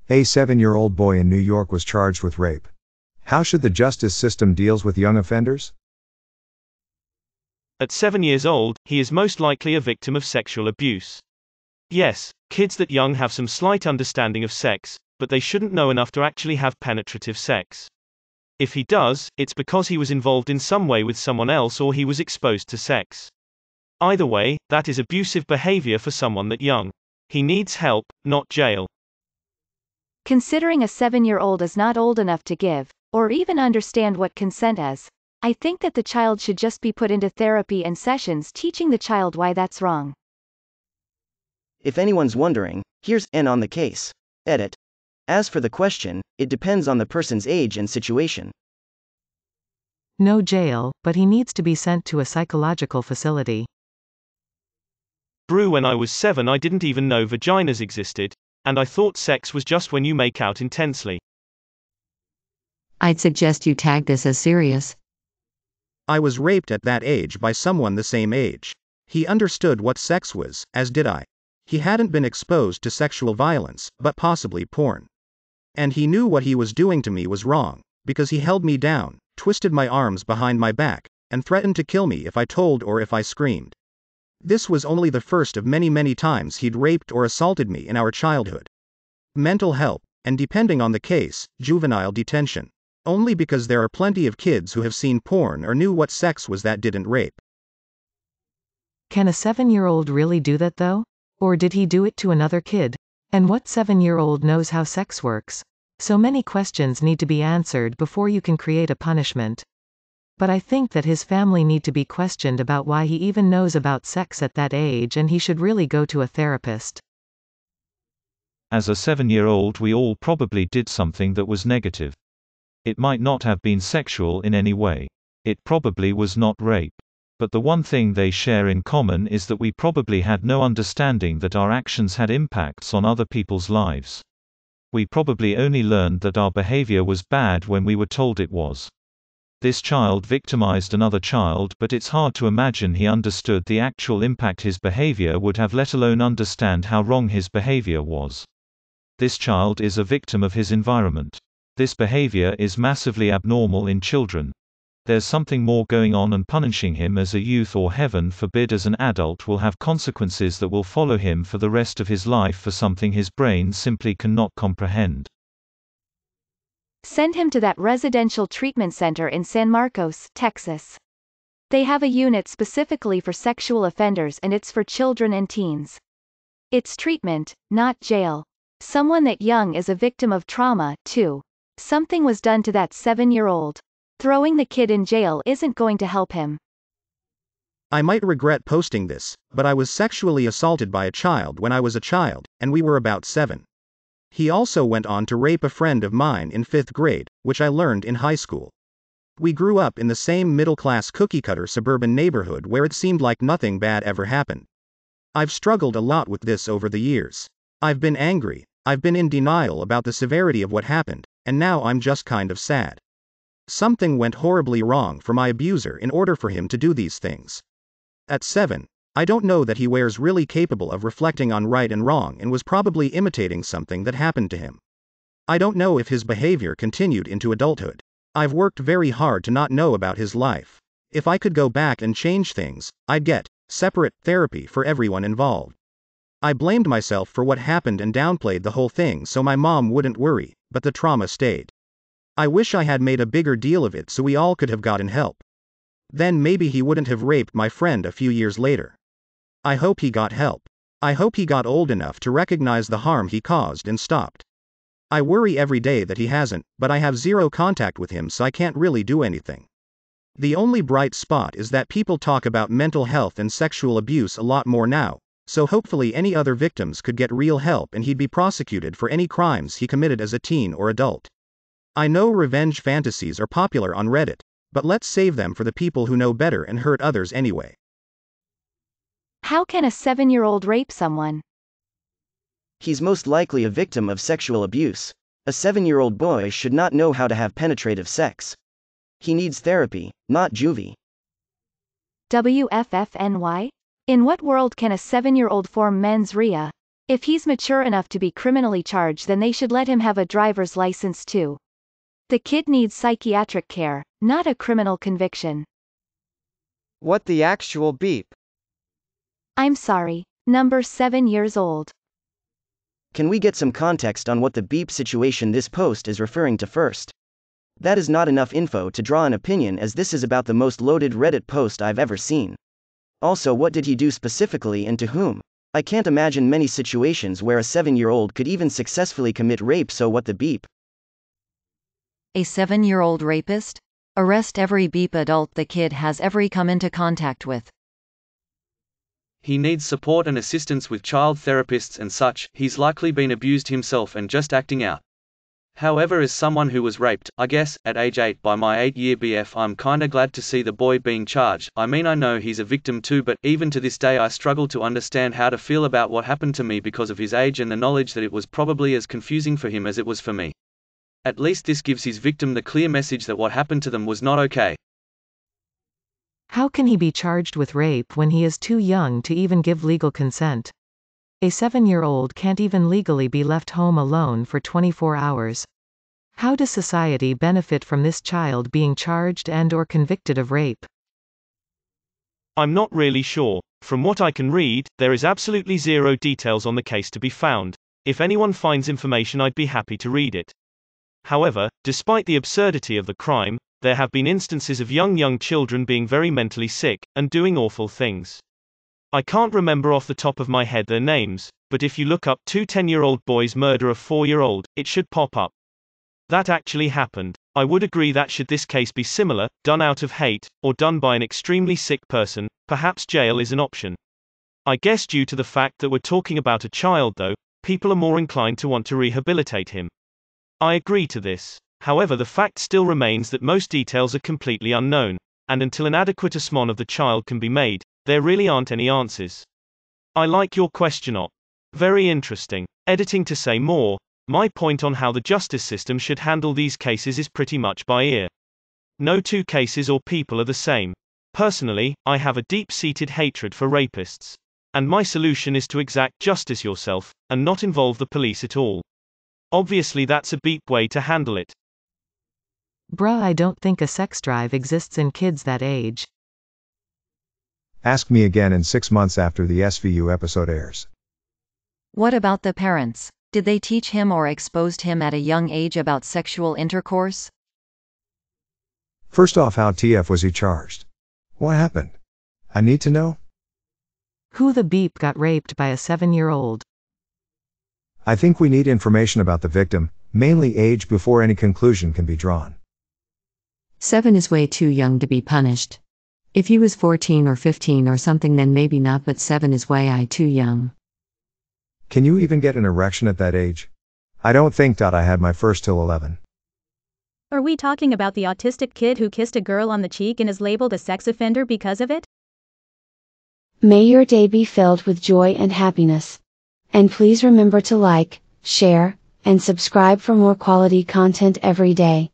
A 7-year-old boy in New York was charged with rape. How should the justice system deals with young offenders? At 7 years old, he is most likely a victim of sexual abuse. Yes, kids that young have some slight understanding of sex, but they shouldn't know enough to actually have penetrative sex. If he does, it's because he was involved in some way with someone else or he was exposed to sex. Either way, that is abusive behavior for someone that young. He needs help, not jail. Considering a 7-year-old is not old enough to give, or even understand what consent is, I think that the child should just be put into therapy and sessions teaching the child why that's wrong. If anyone's wondering, here's N on the case. Edit. As for the question, it depends on the person's age and situation. No jail, but he needs to be sent to a psychological facility. Brew, when I was 7 I didn't even know vaginas existed, and I thought sex was just when you make out intensely. I'd suggest you tag this as serious. I was raped at that age by someone the same age. He understood what sex was, as did I. He hadn't been exposed to sexual violence, but possibly porn. And he knew what he was doing to me was wrong, because he held me down, twisted my arms behind my back, and threatened to kill me if I told or if I screamed. This was only the first of many times he'd raped or assaulted me in our childhood. Mental help, and depending on the case, juvenile detention. Only because there are plenty of kids who have seen porn or knew what sex was that didn't rape. Can a 7-year-old really do that though? Or did he do it to another kid? And what 7-year-old knows how sex works? So many questions need to be answered before you can create a punishment. But I think that his family need to be questioned about why he even knows about sex at that age, and he should really go to a therapist. As a 7-year-old, we all probably did something that was negative. It might not have been sexual in any way. It probably was not rape. But the one thing they share in common is that we probably had no understanding that our actions had impacts on other people's lives. We probably only learned that our behavior was bad when we were told it was. This child victimized another child, but it's hard to imagine he understood the actual impact his behavior would have, let alone understand how wrong his behavior was. This child is a victim of his environment. This behavior is massively abnormal in children. There's something more going on, and punishing him as a youth, or heaven forbid as an adult, will have consequences that will follow him for the rest of his life for something his brain simply cannot comprehend. Send him to that residential treatment center in San Marcos, Texas. They have a unit specifically for sexual offenders, and it's for children and teens. It's treatment, not jail. Someone that young is a victim of trauma, too. Something was done to that 7-year-old. Throwing the kid in jail isn't going to help him. I might regret posting this, but I was sexually assaulted by a child when I was a child, and we were about 7. He also went on to rape a friend of mine in 5th grade, which I learned in high school. We grew up in the same middle-class cookie-cutter suburban neighborhood where it seemed like nothing bad ever happened. I've struggled a lot with this over the years. I've been angry, I've been in denial about the severity of what happened, and now I'm just kind of sad. Something went horribly wrong for my abuser in order for him to do these things. At 7, I don't know that he was really capable of reflecting on right and wrong, and was probably imitating something that happened to him. I don't know if his behavior continued into adulthood. I've worked very hard to not know about his life. If I could go back and change things, I'd get separate therapy for everyone involved. I blamed myself for what happened and downplayed the whole thing so my mom wouldn't worry, but the trauma stayed. I wish I had made a bigger deal of it so we all could have gotten help. Then maybe he wouldn't have raped my friend a few years later. I hope he got help. I hope he got old enough to recognize the harm he caused and stopped. I worry every day that he hasn't, but I have zero contact with him, so I can't really do anything. The only bright spot is that people talk about mental health and sexual abuse a lot more now, so hopefully any other victims could get real help and he'd be prosecuted for any crimes he committed as a teen or adult. I know revenge fantasies are popular on Reddit, but let's save them for the people who know better and hurt others anyway. How can a 7-year-old rape someone? He's most likely a victim of sexual abuse. A 7-year-old boy should not know how to have penetrative sex. He needs therapy, not juvie. WFFNY? In what world can a 7-year-old form mens rea? If he's mature enough to be criminally charged, then they should let him have a driver's license too. The kid needs psychiatric care, not a criminal conviction. What the actual beep? I'm sorry. Number 7 years old. Can we get some context on what the beep situation this post is referring to first? That is not enough info to draw an opinion, as this is about the most loaded Reddit post I've ever seen. Also, what did he do specifically and to whom? I can't imagine many situations where a 7-year-old could even successfully commit rape, so what the beep? A 7-year-old rapist? Arrest every beep adult the kid has ever come into contact with. He needs support and assistance with child therapists and such. He's likely been abused himself and just acting out. However, as someone who was raped, I guess, at age 8 by my 8-year BF, I'm kinda glad to see the boy being charged. I mean, I know he's a victim too, but even to this day I struggle to understand how to feel about what happened to me because of his age and the knowledge that it was probably as confusing for him as it was for me. At least this gives his victim the clear message that what happened to them was not okay. How can he be charged with rape when he is too young to even give legal consent? A 7-year-old can't even legally be left home alone for 24 hours. How does society benefit from this child being charged and/or convicted of rape? I'm not really sure. From what I can read, there is absolutely zero details on the case to be found. If anyone finds information, I'd be happy to read it. However, despite the absurdity of the crime, there have been instances of young children being very mentally sick, and doing awful things. I can't remember off the top of my head their names, but if you look up 2 10-year-old boys murder a 4-year-old, it should pop up. That actually happened. I would agree that should this case be similar, done out of hate, or done by an extremely sick person, perhaps jail is an option. I guess due to the fact that we're talking about a child though, people are more inclined to want to rehabilitate him. I agree to this. However, the fact still remains that most details are completely unknown, and until an adequate assessment of the child can be made, there really aren't any answers. I like your question, Op. Very interesting. Editing to say more, my point on how the justice system should handle these cases is pretty much by ear. No two cases or people are the same. Personally, I have a deep-seated hatred for rapists. And my solution is to exact justice yourself, and not involve the police at all. Obviously that's a beep way to handle it. Bruh, I don't think a sex drive exists in kids that age. Ask me again in 6 months after the SVU episode airs. What about the parents? Did they teach him or exposed him at a young age about sexual intercourse? First off, how TF was he charged? What happened? I need to know. Who the beep got raped by a 7-year-old? I think we need information about the victim, mainly age, before any conclusion can be drawn. 7 is way too young to be punished. If he was 14 or 15 or something, then maybe not, but 7 is way too young. Can you even get an erection at that age? I don't think I had my first till 11. Are we talking about the autistic kid who kissed a girl on the cheek and is labeled a sex offender because of it? May your day be filled with joy and happiness. And please remember to like, share, and subscribe for more quality content every day.